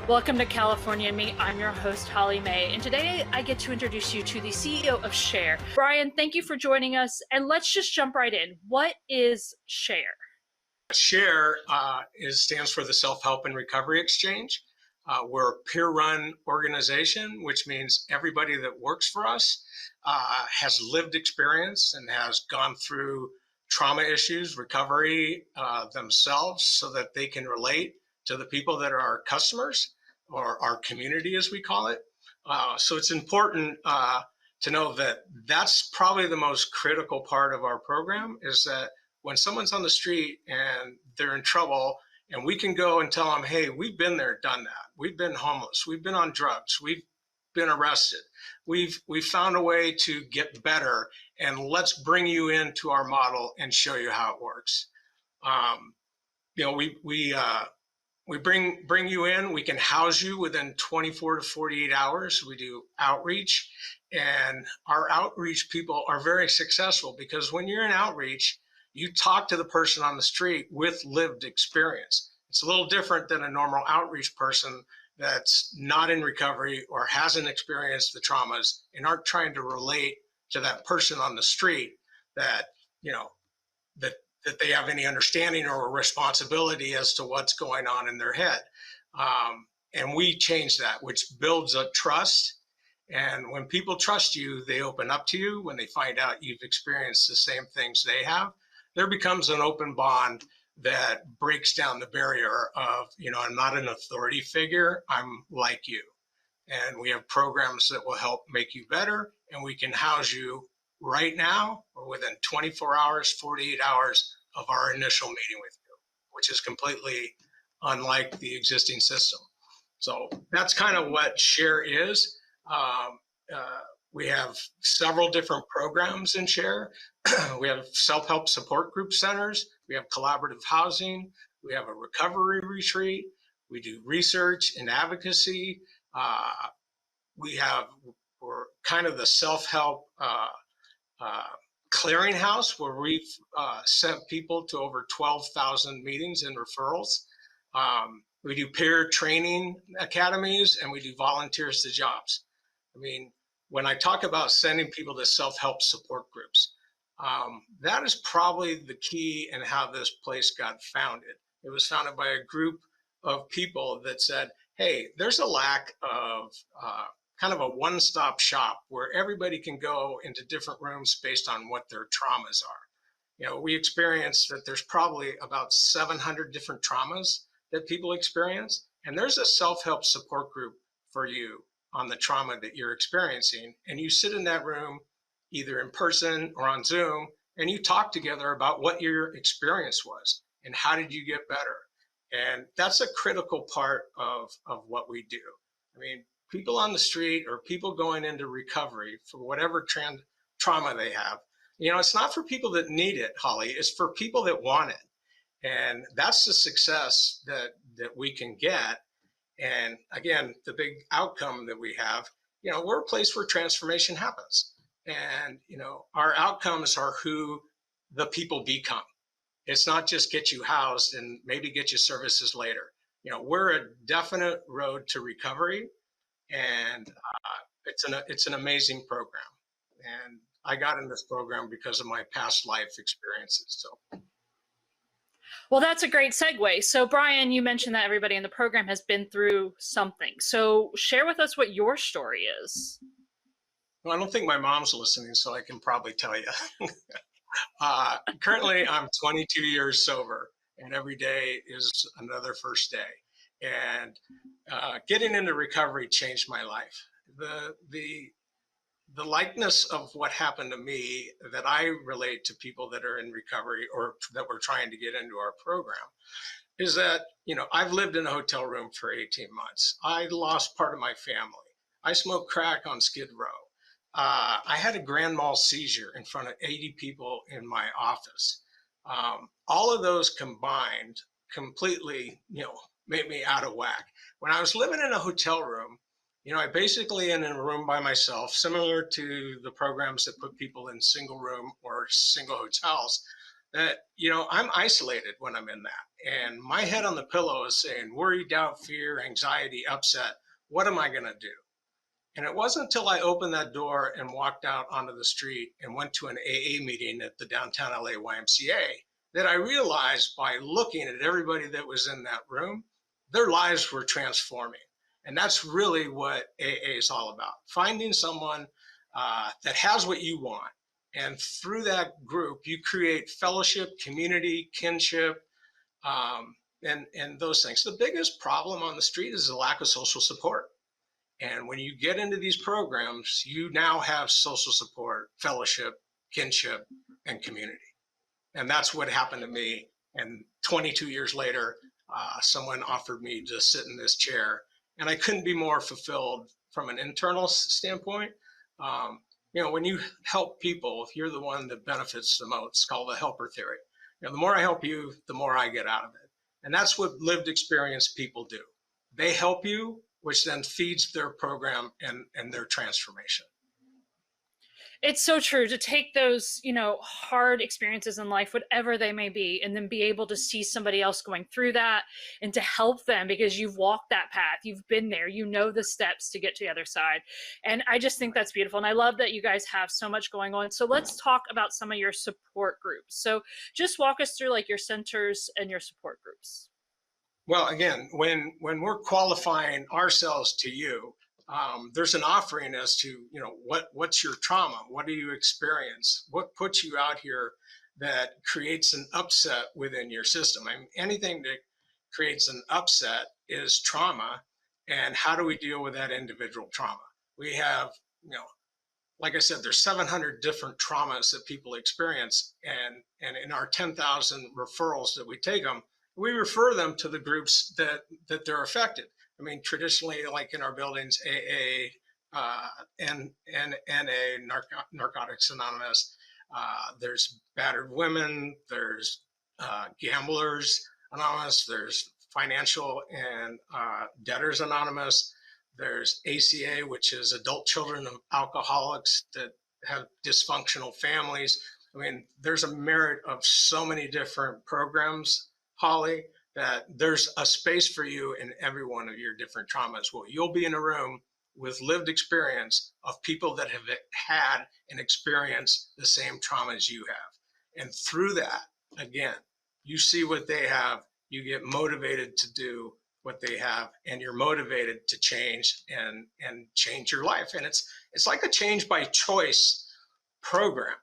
Welcome to California and Me. I'm your host, Holly May, and today I get to introduce you to the CEO of Share. Brian, thank you for joining us, and let's just jump right in. What is Share? Share stands for the Self-Help and Recovery Exchange. We're a peer-run organization, which means everybody that works for us has lived experience and has gone through trauma issues, recovery themselves, so that they can relate to the people that are our customers or our community, as we call it. So it's important to know that that's probably the most critical part of our program, is that when someone's on the street and they're in trouble, and we can go and tell them, hey, we've been there, done that. We've been homeless. We've been on drugs. We've been arrested. We've found a way to get better, and let's bring you into our model and show you how it works. We bring you in. We can house you within 24 to 48 hours. We do outreach, and our outreach people are very successful because when you're in outreach, you talk to the person on the street with lived experience. It's a little different than a normal outreach person that's not in recovery or hasn't experienced the traumas and aren't trying to relate to that person on the street that, that they have any understanding or responsibility as to what's going on in their head. And we change that, which builds a trust. And when people trust you, they open up to you. When they find out you've experienced the same things they have, there becomes an open bond that breaks down the barrier of, I'm not an authority figure, I'm like you. And we have programs that will help make you better, and we can house you right now or within 24 hours, 48 hours of our initial meeting with you, which is completely unlike the existing system. So that's kind of what Share is. We have several different programs in Share. We have self-help support group centers. We have collaborative housing. We have a recovery retreat. We do research and advocacy. We're kind of the self-help clearinghouse, where we've sent people to over 12,000 meetings and referrals. We do peer training academies, and we do volunteers to jobs. When I talk about sending people to self-help support groups, that is probably the key in how this place got founded. It was founded by a group of people that said, hey, there's a lack of kind of a one-stop shop where everybody can go into different rooms based on what their traumas are. We experience that there's probably about 700 different traumas that people experience, and there's a self-help support group for you on the trauma that you're experiencing. And you sit in that room either in person or on Zoom, and you talk together about what your experience was and how did you get better. And that's a critical part of what we do. People on the street or people going into recovery for whatever trauma they have, it's not for people that need it, Holly, it's for people that want it. And that's the success that we can get. And again, the big outcome that we have, we're a place where transformation happens. And, our outcomes are who the people become. It's not just get you housed and maybe get you services later. We're a definite road to recovery, and it's an amazing program. And I got in this program because of my past life experiences. So. Well, that's a great segue. So, Brian, you mentioned that everybody in the program has been through something. So share with us what your story is. Well, I don't think my mom's listening, so I can probably tell you. Currently, I'm 22 years sober, and every day is another first day. And getting into recovery changed my life. The likeness of what happened to me that I relate to people that are in recovery or that we're trying to get into our program is that, I've lived in a hotel room for 18 months. I lost part of my family. I smoked crack on Skid Row. I had a grand mal seizure in front of 80 people in my office. All of those combined completely, made me out of whack. When I was living in a hotel room, I basically in a room by myself, similar to the programs that put people in single room or single hotels. that, I'm isolated when I'm in that. And my head on the pillow is saying, worry, doubt, fear, anxiety, upset. What am I going to do? And it wasn't until I opened that door and walked out onto the street and went to an AA meeting at the downtown LA YMCA that I realized by looking at everybody that was in that room, their lives were transforming. And that's really what AA is all about. Finding someone that has what you want. And through that group, you create fellowship, community, kinship, and those things. The biggest problem on the street is the lack of social support. And when you get into these programs, you now have social support, fellowship, kinship, and community. And that's what happened to me. And 22 years later, someone offered me to sit in this chair. And I couldn't be more fulfilled from an internal standpoint. When you help people, you're the one that benefits the most. It's called the helper theory. The more I help you, the more I get out of it. And that's what lived experience people do. They help you, which then feeds their program and their transformation. It's so true to take those, hard experiences in life, whatever they may be, and then be able to see somebody else going through that and to help them because you've walked that path. You've been there. You know the steps to get to the other side. And I just think that's beautiful. And I love that you guys have so much going on. So let's talk about some of your support groups. So just walk us through like your centers and your support groups. Well, again, when we're qualifying ourselves to you, there's an offering as to, what's your trauma? What do you experience? What puts you out here that creates an upset within your system? I mean, anything that creates an upset is trauma. And how do we deal with that individual trauma? We have, like I said, there's 700 different traumas that people experience. And in our 10,000 referrals that we take them, we refer them to the groups that they're affected. I mean, traditionally, like in our buildings, AA, NA, Narcotics Anonymous, there's battered women, there's Gamblers Anonymous, there's Financial and Debtors Anonymous, there's ACA, which is adult children of alcoholics that have dysfunctional families. I mean, there's a merit of so many different programs, Holly, that there's a space for you in every one of your different traumas. Well, you'll be in a room with lived experience of people that have had and experienced the same trauma as you have. And through that, again, you see what they have, you get motivated to do what they have, and you're motivated to change and change your life. And it's like a change by choice program.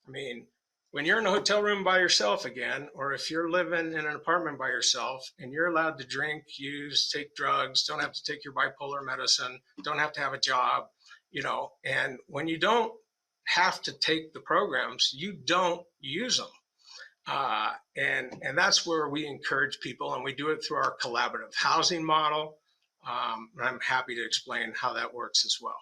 I mean, when you're in a hotel room by yourself again, or if you're living in an apartment by yourself and you're allowed to drink, use, take drugs, don't have to take your bipolar medicine, don't have to have a job, and when you don't have to take the programs, you don't use them. And that's where we encourage people, and we do it through our collaborative housing model. And I'm happy to explain how that works as well.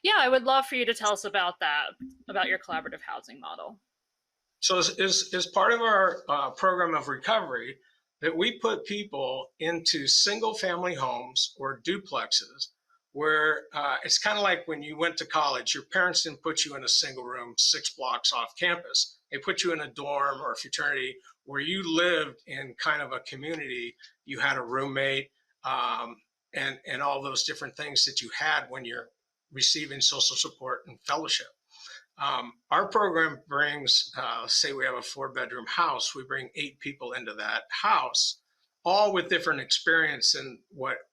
Yeah, I would love for you to tell us about that, about your collaborative housing model. So as part of our program of recovery, that we put people into single family homes or duplexes where it's kind of like when you went to college, your parents didn't put you in a single room 6 blocks off campus. They put you in a dorm or a fraternity where you lived in kind of a community. You had a roommate and all those different things that you had when you're receiving social support and fellowship. Our program brings, say we have a 4-bedroom house, we bring 8 people into that house, all with different experience and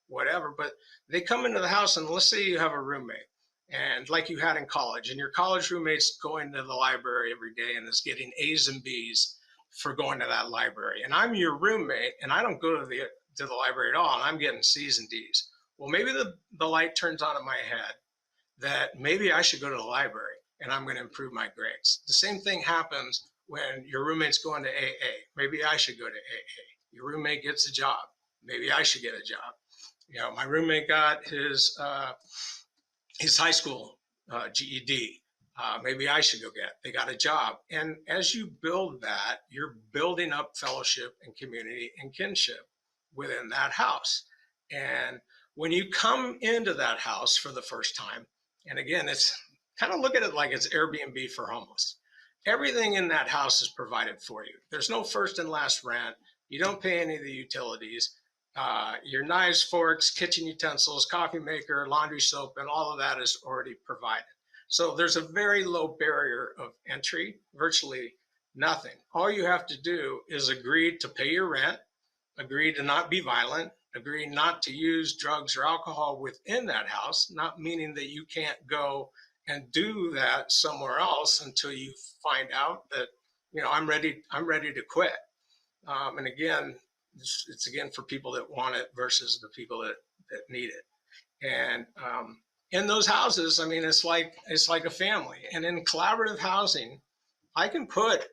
whatever, but they come into the house and let's say you have a roommate, and like you had in college, and your college roommate's going to the library every day and is getting A's and B's for going to that library. And I'm your roommate and I don't go to the library at all, and I'm getting C's and D's. Well, maybe the light turns on in my head that maybe I should go to the library and I'm going to improve my grades. The same thing happens when your roommate's going to AA. Maybe I should go to AA. Your roommate gets a job. Maybe I should get a job. My roommate got his high school GED. Maybe I should go get. They got a job. And as you build that, you're building up fellowship and community and kinship within that house. And when you come into that house for the first time, and again, it's kind of look at it like it's Airbnb for homeless. everything in that house is provided for you. There's no first and last rent. You don't pay any of the utilities. Your knives, forks, kitchen utensils, coffee maker, laundry soap, and all of that is already provided. So there's a very low barrier of entry, virtually nothing. All you have to do is agree to pay your rent, agree to not be violent, agree not to use drugs or alcohol within that house, not meaning that you can't go and do that somewhere else until you find out that, I'm ready to quit. And again, it's again for people that want it versus the people that need it. And in those houses, I mean, it's like a family. And in collaborative housing, I can put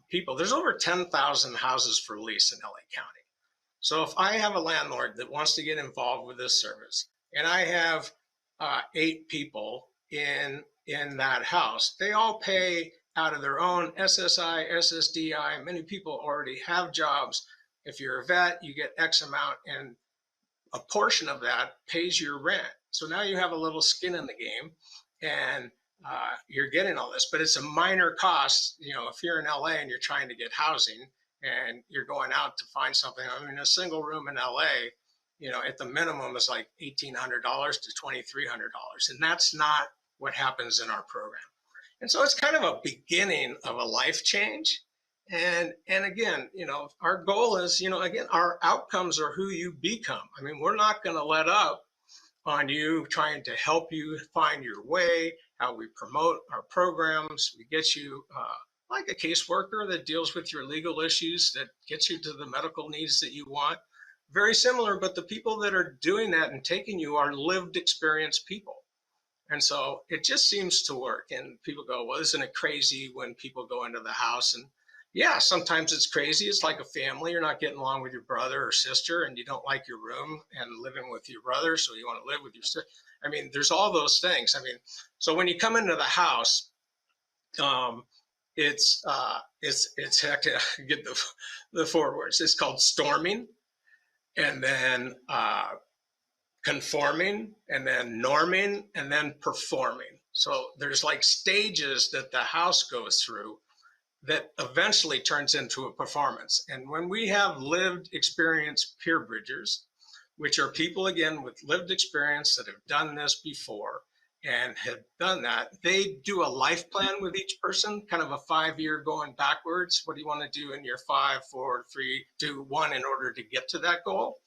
people. There's over 10,000 houses for lease in LA County. So if I have a landlord that wants to get involved with this service, and I have 8 people in that house, they all pay out of their own SSI, SSDI. Many people already have jobs. If you're a vet, you get X amount, and a portion of that pays your rent. So now you have a little skin in the game, and you're getting all this, but it's a minor cost. If you're in LA and you're trying to get housing and you're going out to find something, I mean, a single room in LA, at the minimum is like $1,800 to $2,300. And that's not what happens in our program. And so it's kind of a beginning of a life change. And again, our goal is, again, our outcomes are who you become. I mean, we're not going to let up on you trying to help you find your way, how we promote our programs. We get you like a caseworker that deals with your legal issues, that gets you to the medical needs that you want. Very similar, but the people that are doing that and taking you are lived experience people. And so it just seems to work. And people go, well, isn't it crazy when people go into the house? And yeah, sometimes it's crazy. It's like a family. You're not getting along with your brother or sister, and you don't like your room and living with your brother, so you want to live with your sister. I mean, there's all those things. I mean, so when you come into the house, it's heck, get the 4 words. It's called storming, and then conforming, and then norming, and then performing. So there's like stages that the house goes through that eventually turns into a performance. And when we have lived experience peer bridgers, which are people, again, with lived experience that have done this before and have done that, they do a life plan with each person, kind of a 5-year going backwards. What do you want to do in year 5, 4, 3, 2, 1 in order to get to that goal?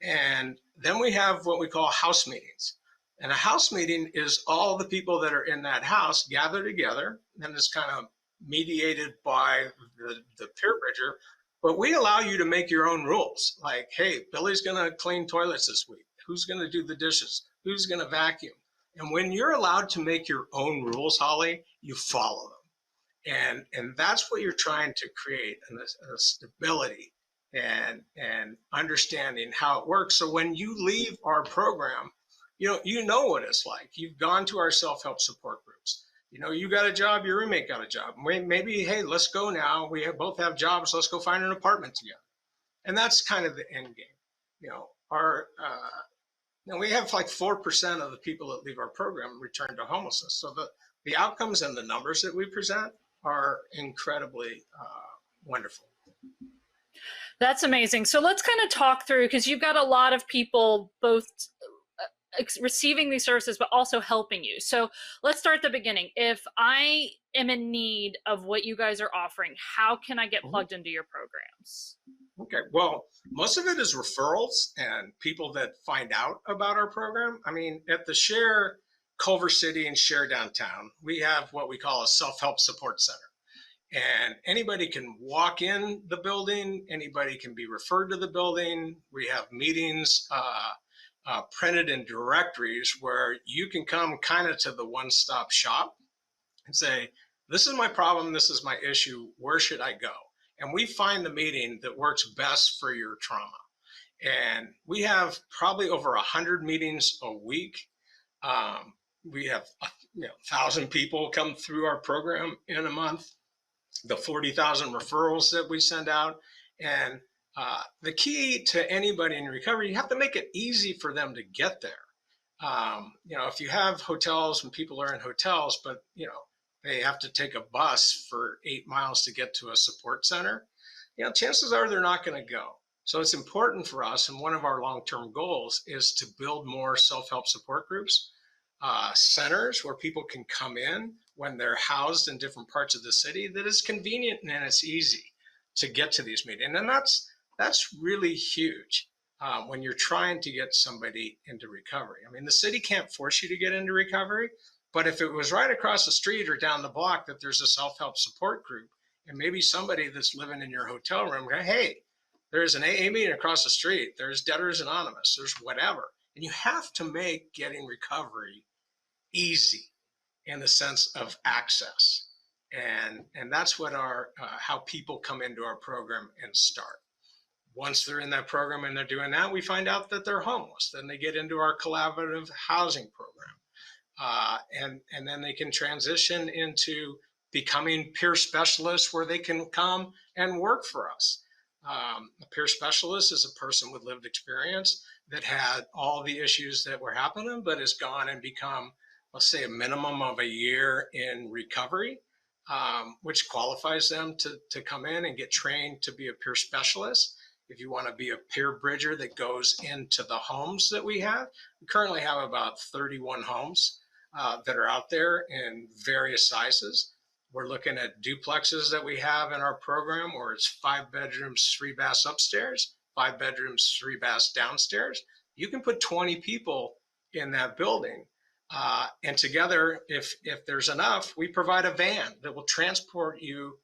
And then we have what we call house meetings. And a house meeting is all the people that are in that house gather together, and it's kind of mediated by the peer bridger, but we allow you to make your own rules. Like, hey, Billy's going to clean toilets this week. Who's going to do the dishes? Who's going to vacuum? And when you're allowed to make your own rules, Holly, you follow them. And that's what you're trying to create, a stability and understanding how it works. So when you leave our program, you know what it's like. You've gone to our self-help support groups. You got a job, your roommate got a job. Maybe, hey, let's go now. We both have jobs. Let's go find an apartment together. And that's kind of the end game. We have like 4% of the people that leave our program return to homelessness. So the outcomes and the numbers that we present are incredibly wonderful. That's amazing. So let's kind of talk through, because you've got a lot of people both receiving these services, but also helping you. So let's start at the beginning. If I am in need of what you guys are offering, how can I get plugged into your programs? Okay, well, most of it is referrals and people that find out about our program. I mean, at the Share Culver City and Share Downtown, we have what we call a self-help support center. And anybody can walk in the building, anybody can be referred to the building. We have meetings printed in directories where you can come kind of to the one-stop shop and say, this is my problem, this is my issue, where should I go? And we find the meeting that works best for your trauma. And we have probably over 100 meetings a week. We have 1,000 people come through our program in a month, the 40,000 referrals that we send out. And the key to anybody in recovery, you have to make it easy for them to get there. If you have hotels and people are in hotels, but they have to take a bus for 8 miles to get to a support center, chances are they're not going to go. So it's important for us, and one of our long-term goals is to build more self-help support groups, centers where people can come in when they're housed in different parts of the city, that is convenient and it's easy to get to these meetings. And that's really huge when you're trying to get somebody into recovery. I mean, the city can't force you to get into recovery, but if it was right across the street or down the block that there's a self-help support group, and maybe somebody that's living in your hotel room, hey, there's an AA meeting across the street, there's Debtors Anonymous, there's whatever. And you have to make getting recovery easy in the sense of access. And that's what our how people come into our program and start. Once they're in that program and they're doing that, we find out that they're homeless. Then they get into our collaborative housing program. And then they can transition into becoming peer specialists where they can come and work for us. A peer specialist is a person with lived experience that had all the issues that were happening, but has gone and become, let's say, a minimum of a year in recovery, which qualifies them to come in and get trained to be a peer specialist. If you want to be a peer bridger that goes into the homes that we currently have about 31 homes that are out there in various sizes. We're looking at duplexes that we have in our program where it's 5 bedrooms, 3 baths upstairs, 5 bedrooms, 3 baths downstairs. You can put 20 people in that building. And together, if there's enough, we provide a van that will transport you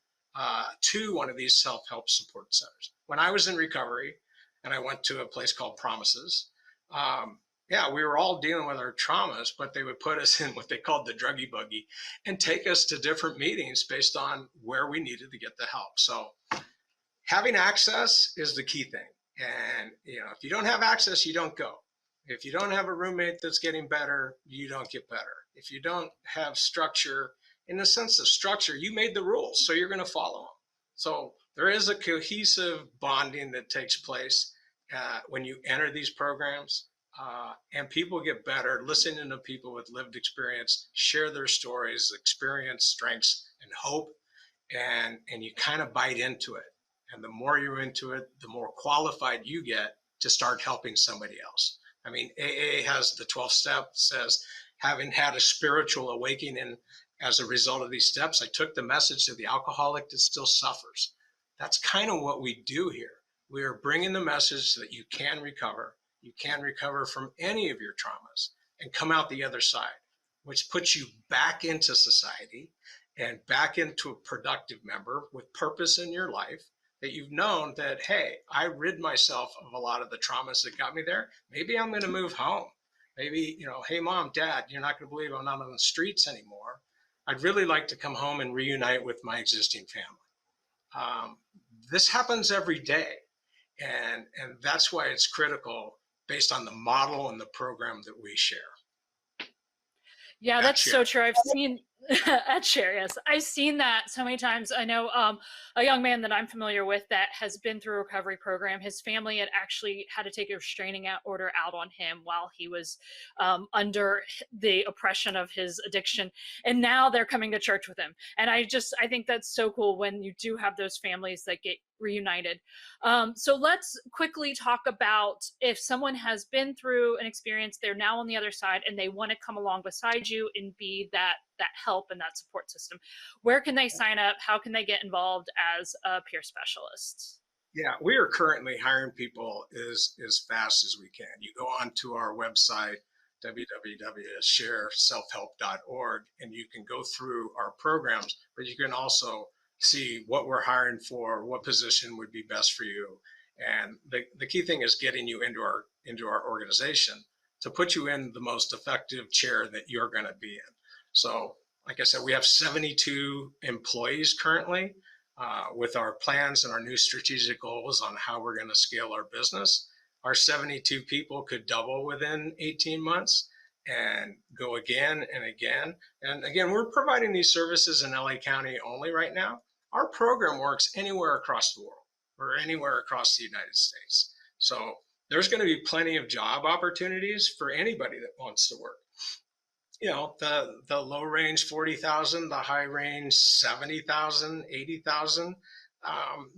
to one of these self-help support centers. When I was in recovery and I went to a place called Promises, we were all dealing with our traumas, but they would put us in what they called the druggy buggy and take us to different meetings based on where we needed to get the help. So having access is the key thing. And, if you don't have access, you don't go. If you don't have a roommate that's getting better, you don't get better. If you don't have structure, in the sense of structure, you made the rules, so you're going to follow them. So there is a cohesive bonding that takes place when you enter these programs. And people get better listening to people with lived experience, share their stories, experience, strengths, and hope, and you kind of bite into it. And the more you're into it, the more qualified you get to start helping somebody else. I mean, AA has the 12th step, says, having had a spiritual awakening as a result of these steps, I took the message to the alcoholic that still suffers. That's kind of what we do here. We are bringing the message that you can recover. You can recover from any of your traumas and come out the other side, which puts you back into society and back into a productive member with purpose in your life, that you've known that, hey, I rid myself of a lot of the traumas that got me there. Maybe I'm going to move home. Maybe, hey, mom, dad, you're not going to believe I'm not on the streets anymore. I'd really like to come home and reunite with my existing family. This happens every day. And that's why it's critical based on the model and the program that we share. Yeah, that's so true. I've seen at Share, yes. I've seen that so many times. I know a young man that I'm familiar with that has been through a recovery program. His family had actually had to take a restraining order out on him while he was under the oppression of his addiction. And now they're coming to church with him. And I think that's so cool when you do have those families that get reunited. So let's quickly talk about if someone has been through an experience, they're now on the other side and they want to come along beside you and be that help and that support system. Where can they sign up? How can they get involved as a peer specialist? Yeah, we are currently hiring people as fast as we can. You go onto our website, www.shareselfhelp.org, and you can go through our programs, but you can also see what we're hiring for, what position would be best for you. And the key thing is getting you into our organization to put you in the most effective chair that you're going to be in. So, like I said, we have 72 employees currently with our plans and our new strategic goals on how we're going to scale our business. Our 72 people could double within 18 months and go again and again. And again, we're providing these services in LA County only right now. Our program works anywhere across the world or anywhere across the United States. So there's going to be plenty of job opportunities for anybody that wants to work. the low range 40,000, the high range 70,000, 80,000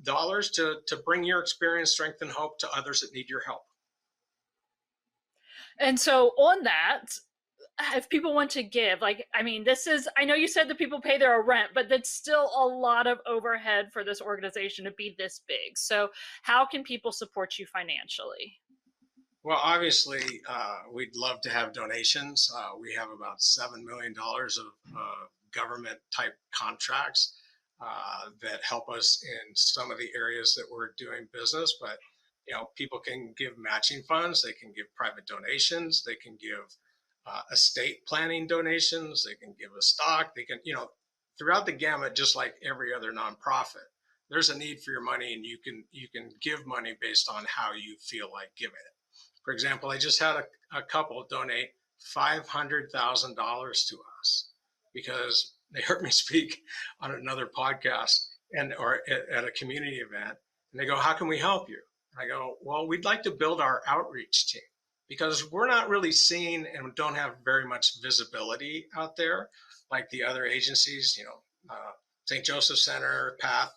dollars to bring your experience, strength, and hope to others that need your help. And so on that, if people want to give, like, I mean, this is, I know you said that people pay their rent, but that's still a lot of overhead for this organization to be this big. So how can people support you financially? Well, obviously, we'd love to have donations. We have about $7 million of government type contracts that help us in some of the areas that we're doing business. But people can give matching funds, they can give private donations, they can give estate planning donations, they can give a stock, they can, throughout the gamut, just like every other nonprofit. There's a need for your money, and you can give money based on how you feel like giving it. For example, I just had a couple donate $500,000 to us because they heard me speak on another podcast or at a community event, and they go, "How can we help you?" And I go, "Well, we'd like to build our outreach team because we're not really seen and don't have very much visibility out there like the other agencies. St. Joseph Center, Path.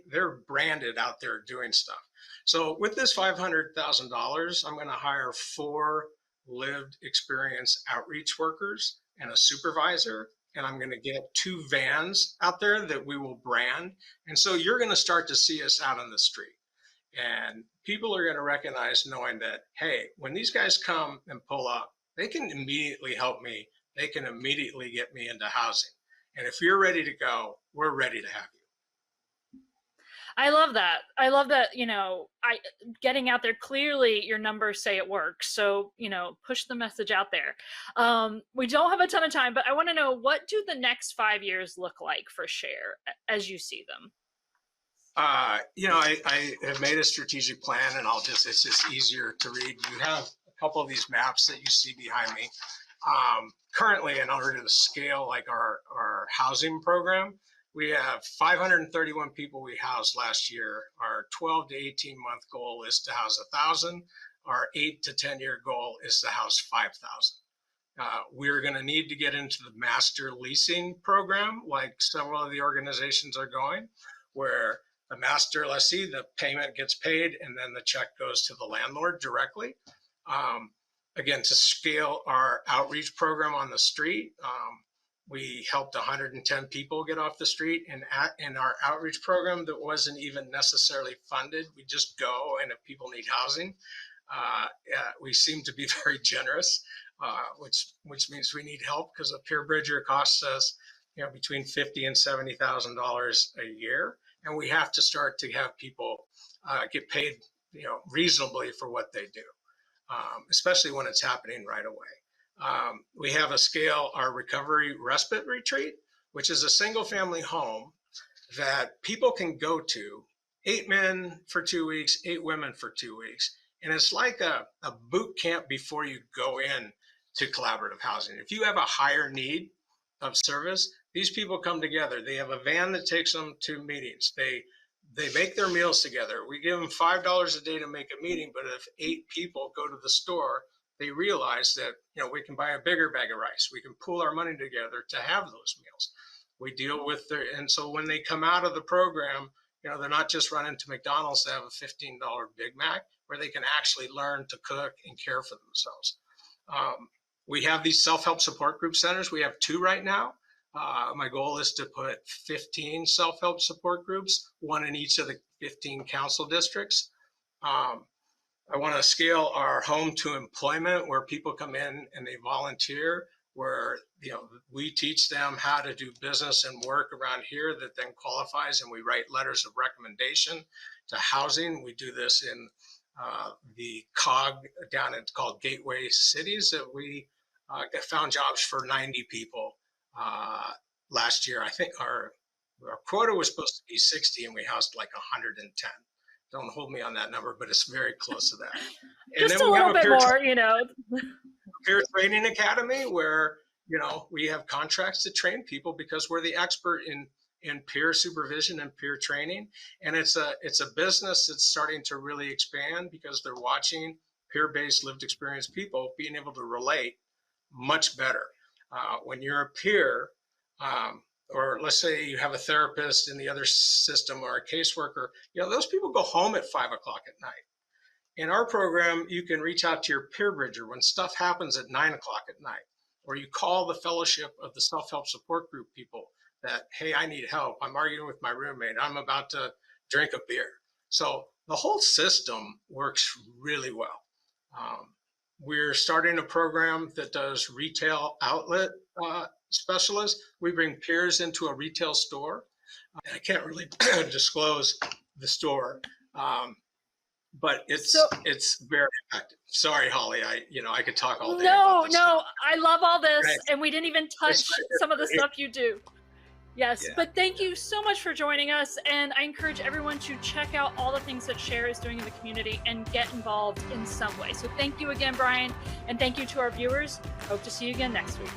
They're branded out there doing stuff. So with this $500,000, I'm going to hire 4 lived experience outreach workers and a supervisor, and I'm going to get 2 vans out there that we will brand. And so you're going to start to see us out on the street. And people are going to recognize, knowing that, hey, when these guys come and pull up, they can immediately help me. They can immediately get me into housing. And if you're ready to go, we're ready to have you. I love that. I love that, I getting out there. Clearly your numbers say it works. So, push the message out there. We don't have a ton of time, but I want to know, what do the next 5 years look like for Share as you see them? I have made a strategic plan, and it's just easier to read. You have a couple of these maps that you see behind me. Currently, in order to scale like our housing program, we have 531 people we housed last year. Our 12 to 18 month goal is to house 1,000. Our 8 to 10 year goal is to house 5,000. We're going to need to get into the master leasing program, like several of the organizations are going, where the master lessee, the payment gets paid, and then the check goes to the landlord directly. Again, to scale our outreach program on the street, we helped 110 people get off the street, and in our outreach program that wasn't even necessarily funded. We just go, and if people need housing, we seem to be very generous, which means we need help, because a peer bridger costs us between $50,000 and $70,000 a year, and we have to start to have people get paid reasonably for what they do, especially when it's happening right away. We have our recovery respite retreat, which is a single family home that people can go to, 8 men for 2 weeks, 8 women for 2 weeks. And it's like a boot camp before you go in to collaborative housing. If you have a higher need of service, these people come together. They have a van that takes them to meetings. They make their meals together. We give them $5 a day to make a meeting, but if 8 people go to the store, they realize that we can buy a bigger bag of rice. We can pool our money together to have those meals. We deal with and so when they come out of the program, they're not just running to McDonald's to have a $15 Big Mac, where they can actually learn to cook and care for themselves. We have these self-help support group centers. We have 2 right now. My goal is to put 15 self-help support groups, 1 in each of the 15 council districts. I want to scale our home to employment, where people come in and they volunteer, where we teach them how to do business and work around here that then qualifies, and we write letters of recommendation to housing. We do this in the COG down at called Gateway Cities, that we found jobs for 90 people last year. I think our quota was supposed to be 60, and we housed like 110. Don't hold me on that number, but it's very close to that. And Just then a we little have bit more, peer training academy, where we have contracts to train people because we're the expert in peer supervision and peer training. And it's a business that's starting to really expand because they're watching peer-based lived experience people being able to relate much better. When you're a peer, or let's say you have a therapist in the other system or a caseworker, those people go home at 5 o'clock at night. In our program, you can reach out to your peer bridger when stuff happens at 9 o'clock at night, or you call the fellowship of the self-help support group people that, hey, I need help. I'm arguing with my roommate. I'm about to drink a beer. So the whole system works really well. We're starting a program that does retail outlet specialists. We bring peers into a retail store. I can't really disclose the store, but it's very effective. Sorry, Holly, I could talk all day. No, I love all this, and we didn't even touch some of the stuff you do. Yes, but thank you so much for joining us, and I encourage everyone to check out all the things that SHARE is doing in the community and get involved in some way. So thank you again, Brian, and thank you to our viewers. Hope to see you again next week.